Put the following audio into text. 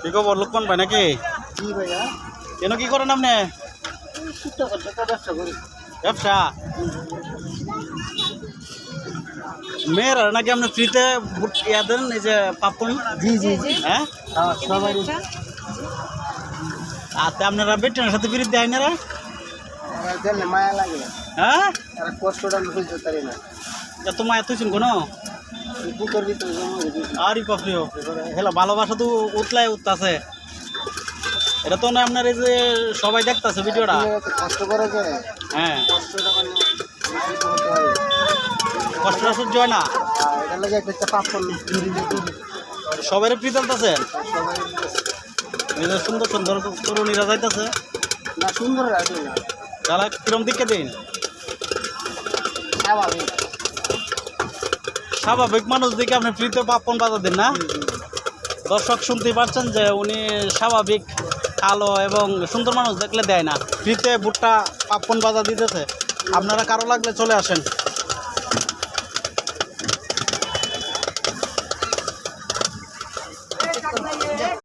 কি খবর লোকমান ভাই নাকি? জি ভাইয়া। কেন কি করেন আপনি? ব্যবসা মেয়েরা নাকি আপনি ফ্রিতে ইয়া দেন এই যে পাপন? জি জি জি। হ্যাঁ সবাই আচ্ছা আপনারা বেটনের সাথে ফ্রি দেয় না? দিলে মায়া লাগে। হ্যাঁ আর কষ্টটা বুঝতে পারি না। এত মায়া তুইছেন কোনো? বুকের ভিতরে জমে গেছে। আরে বাপরে হেলা ভালোবাসা তো উতলায় উঠতেছে। এটা তো না আপনার এই যে সবাই দেখতেছে ভিডিওটা। কষ্ট করে যায়। হ্যাঁ কষ্টটা মানে হতে হয়। কষ্টটা সহ্য হয় না। এটা লাগে একটা পাপন সবাই ফ্রি চলতেছে। সবাই এই যে সুন্দর সুন্দর তরুণীরা যাইতেছে। না সুন্দর লাগে না। তারা কিরম দিকে দিন? স্বাভাবিক। স্বাভাবিক মানুষ দিকে আপনি ফ্রিতে পাপন বাজা দেন না? দর্শক শুনতেই পারছেন যে উনি স্বাভাবিক কালো এবং সুন্দর মানুষ দেখলে দেয় না, ফ্রিতে ভুট্টা পাপন বাজা দিতেছে। আপনারা কারো লাগলে চলে আসেন।